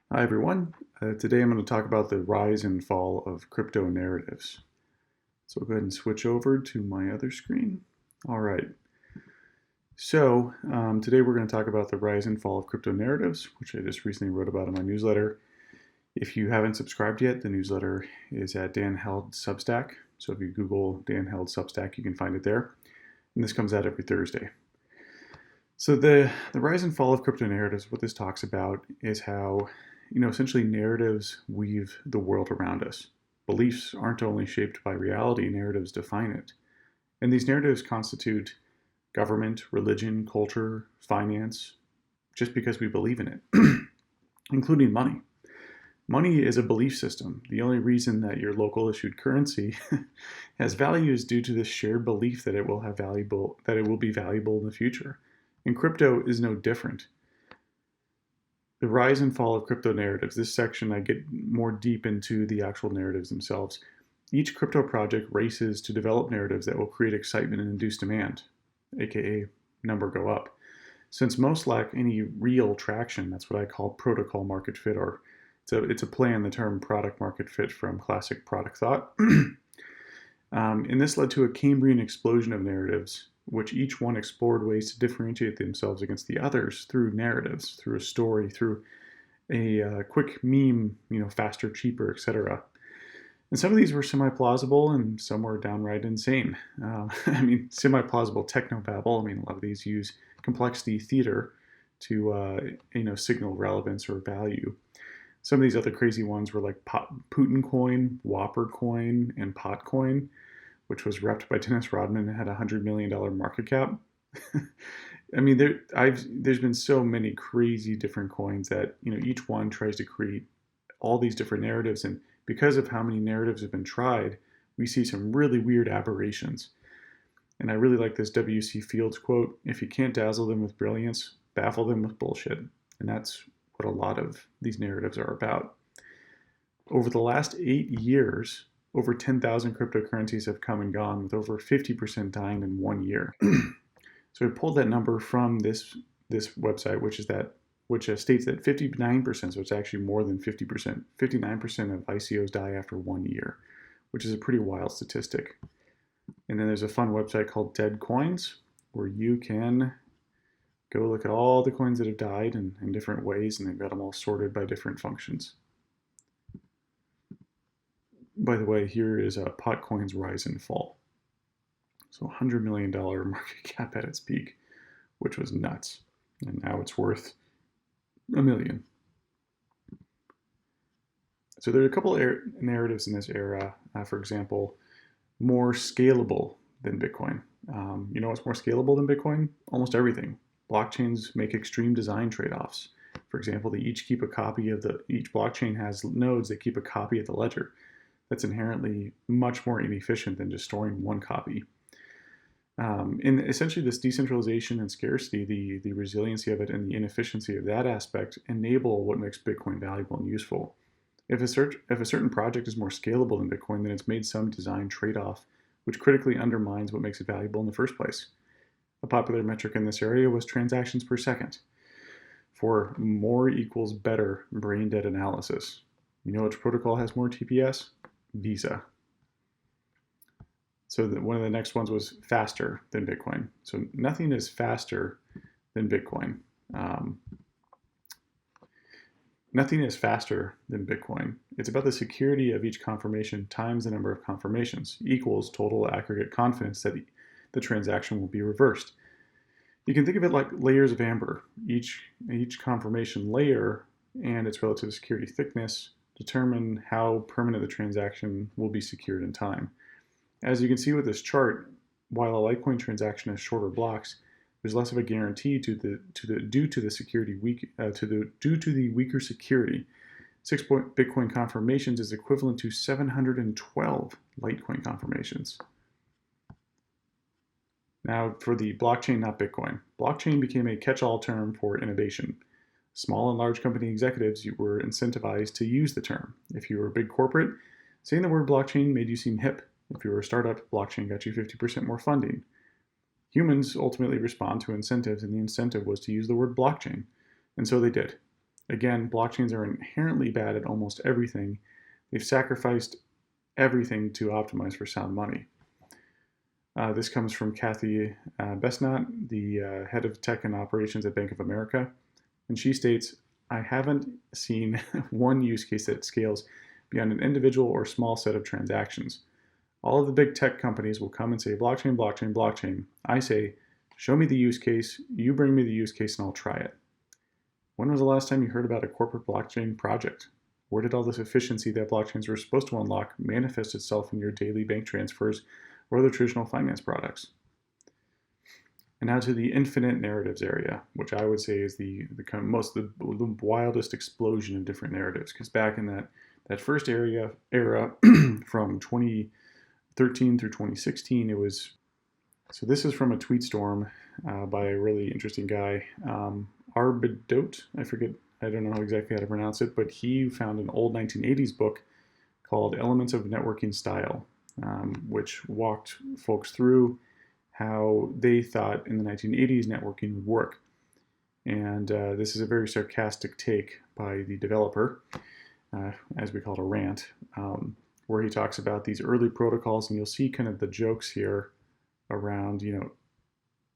Hi everyone. Today I'm going to talk about the rise and fall of crypto narratives. So I'll go ahead and switch over to my other screen. All right. Today we're going to talk about the rise and fall of crypto narratives, which I just recently wrote about in my newsletter. If you haven't subscribed yet, the newsletter is at Dan Held Substack. So if you Google Dan Held Substack, you can find it there. And this comes out every Thursday. So the rise and fall of crypto narratives, what this talks about is how, essentially narratives weave the world around us. Beliefs aren't only shaped by reality, narratives define it. And these narratives constitute government, religion, culture, finance, just because we believe in it, including money. Money is a belief system. The only reason that your local issued currency has value is due to this shared belief that it will be valuable in the future. And crypto is no different. The rise and fall of crypto narratives. This section, I get more deep into the actual narratives themselves. Each crypto project races to develop narratives that will create excitement and induce demand, aka number go up. Since most lack any real traction, that's what I call protocol market fit, or it's a play on the term product market fit from classic product thought. And this led to a Cambrian explosion of narratives, which each one explored ways to differentiate themselves against the others through narratives, through a story, through a quick meme, faster, cheaper, etc. And some of these were semi-plausible and some were downright insane. Semi-plausible technobabble. A lot of these use complexity theater to, signal relevance or value. Some of these other crazy ones were like Putin coin, Whopper coin, and Pot coin, which was repped by Dennis Rodman and had a $100 million market cap. There's been so many crazy different coins that, each one tries to create all these different narratives. And because of how many narratives have been tried, we see some really weird aberrations. And I really like this W.C. Fields quote: "If you can't dazzle them with brilliance, baffle them with bullshit." And that's what a lot of these narratives are about. Over the last 8 years, over 10,000 cryptocurrencies have come and gone, with over 50% dying in 1 year. So I pulled that number from this website, which states that 59%, so it's actually more than 50%, 59% of ICOs die after 1 year, which is a pretty wild statistic. And then there's a fun website called Dead Coins, where you can go look at all the coins that have died in different ways, and they've got them all sorted by different functions. By the way, here is Potcoin's rise and fall. So $100 million market cap at its peak, which was nuts. And now it's worth $1 million. So there are a couple narratives in this era. For example, more scalable than Bitcoin. You know what's more scalable than Bitcoin? Almost everything. Blockchains make extreme design trade-offs. For example, each blockchain has nodes that keep a copy of the ledger. That's inherently much more inefficient than just storing one copy. And essentially this decentralization and scarcity, the resiliency of it and the inefficiency of that aspect enable what makes Bitcoin valuable and useful. If a certain project is more scalable than Bitcoin, then it's made some design trade-off, which critically undermines what makes it valuable in the first place. A popular metric in this area was transactions per second for more equals better brain dead analysis. You know which protocol has more TPS? Visa. So one of the next ones was faster than Bitcoin. So nothing is faster than Bitcoin. Nothing is faster than Bitcoin. It's about the security of each confirmation times the number of confirmations equals total aggregate confidence that the transaction will be reversed. You can think of it like layers of amber. Each confirmation layer and its relative security thickness determine how permanent the transaction will be secured in time. As you can see with this chart, while a Litecoin transaction has shorter blocks, there's less of a guarantee due to the weaker security. 6 Bitcoin confirmations is equivalent to 712 Litecoin confirmations. Now for the blockchain, not Bitcoin. Blockchain became a catch-all term for innovation. Small and large company executives were incentivized to use the term. If you were a big corporate, saying the word blockchain made you seem hip. If you were a startup, blockchain got you 50% more funding. Humans ultimately respond to incentives, and the incentive was to use the word blockchain. And so they did. Again, blockchains are inherently bad at almost everything. They've sacrificed everything to optimize for sound money. This comes from Kathy Besnat, the head of tech and operations at Bank of America. And she states, I haven't seen one use case that scales beyond an individual or small set of transactions. All of the big tech companies will come and say, blockchain, blockchain, blockchain. I say, show me the use case, you bring me the use case, and I'll try it. When was the last time you heard about a corporate blockchain project? Where did all this efficiency that blockchains were supposed to unlock manifest itself in your daily bank transfers or other traditional finance products? And now to the infinite narratives area, which I would say is the wildest explosion of different narratives. Because back in that first era from 2013 through 2016, it was. So this is from a tweet storm by a really interesting guy, Arbidot. I don't know exactly how to pronounce it, but he found an old 1980s book called Elements of Networking Style, which walked folks through how they thought in the 1980s networking would work. And this is a very sarcastic take by the developer, as we call it a rant, where he talks about these early protocols, and you'll see kind of the jokes here around,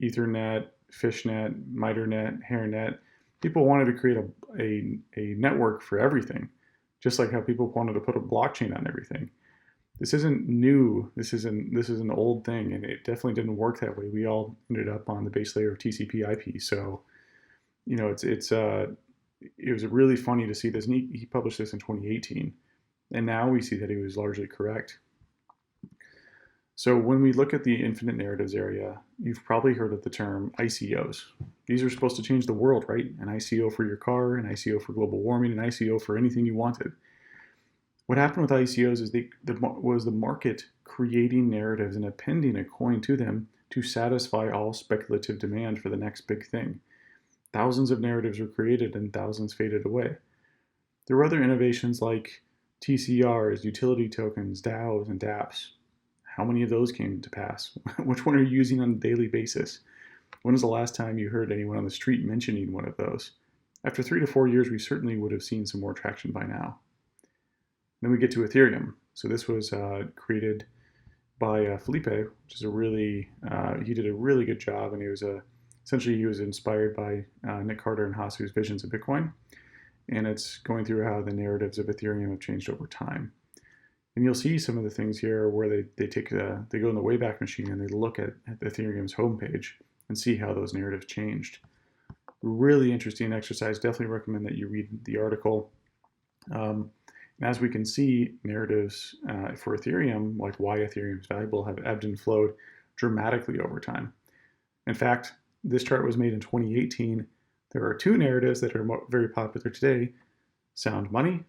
Ethernet, Fishnet, Miternet, Hairnet. People wanted to create a network for everything, just like how people wanted to put a blockchain on everything. This isn't new. This is an old thing, and it definitely didn't work that way. We all ended up on the base layer of TCP/IP. So, it was really funny to see this. And he published this in 2018, and now we see that he was largely correct. So when we look at the infinite narratives area, you've probably heard of the term ICOs. These are supposed to change the world, right? An ICO for your car, an ICO for global warming, an ICO for anything you wanted. What happened with ICOs is was the market creating narratives and appending a coin to them to satisfy all speculative demand for the next big thing. Thousands of narratives were created and thousands faded away. There were other innovations like TCRs, utility tokens, DAOs, and dApps. How many of those came to pass? Which one are you using on a daily basis? When was the last time you heard anyone on the street mentioning one of those? After 3 to 4 years, we certainly would have seen some more traction by now. Then we get to Ethereum. So this was created by Felipe, which is he did a really good job, and essentially he was inspired by Nick Carter and Hasu's visions of Bitcoin. And it's going through how the narratives of Ethereum have changed over time. And you'll see some of the things here where they go in the Wayback Machine and they look at Ethereum's homepage and see how those narratives changed. Really interesting exercise. Definitely recommend that you read the article. As we can see, narratives for Ethereum, like why Ethereum is valuable, have ebbed and flowed dramatically over time. In fact, this chart was made in 2018. There are 2 narratives that are very popular today: sound money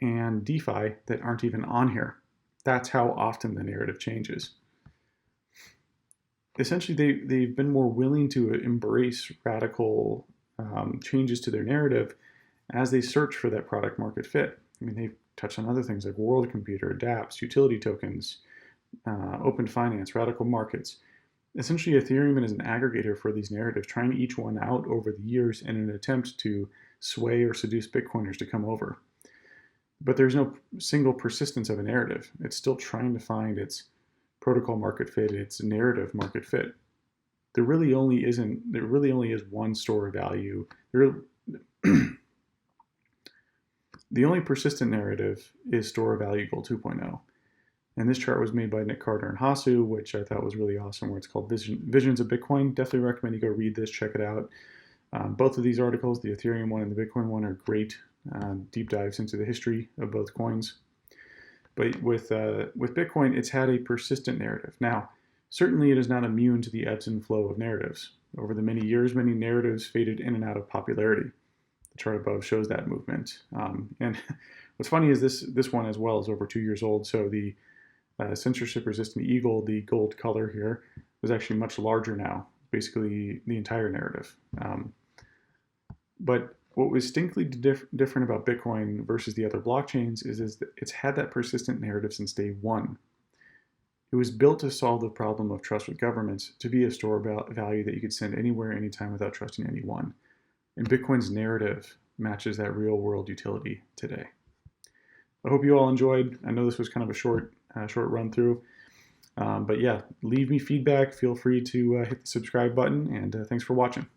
and DeFi, that aren't even on here. That's how often the narrative changes. Essentially, they've been more willing to embrace radical changes to their narrative as they search for that product market fit. I mean, they've touched on other things like world computer, dApps, utility tokens, open finance, radical markets. Essentially, Ethereum is an aggregator for these narratives, trying each one out over the years in an attempt to sway or seduce Bitcoiners to come over. But there's no single persistence of a narrative. It's still trying to find its protocol market fit, its narrative market fit. There really only is one store of value. The only persistent narrative is store of value goal 2.0. And this chart was made by Nick Carter and Hasu, which I thought was really awesome, where it's called Visions of Bitcoin. Definitely recommend you go read this, check it out. Both of these articles, the Ethereum one and the Bitcoin one, are great deep dives into the history of both coins. But with Bitcoin, it's had a persistent narrative. Now, certainly it is not immune to the ebbs and flow of narratives. Over the many years, many narratives faded in and out of popularity. The chart above shows that movement. And what's funny is this one as well is over 2 years old. So the censorship-resistant eagle, the gold color here, is actually much larger now, basically the entire narrative. But what was distinctly different about Bitcoin versus the other blockchains is that it's had that persistent narrative since day one. It was built to solve the problem of trust with governments, to be a store of value that you could send anywhere, anytime without trusting anyone. And Bitcoin's narrative matches that real world utility today. I hope you all enjoyed. I know this was kind of a short run through, but yeah, leave me feedback. Feel free to hit the subscribe button, and thanks for watching.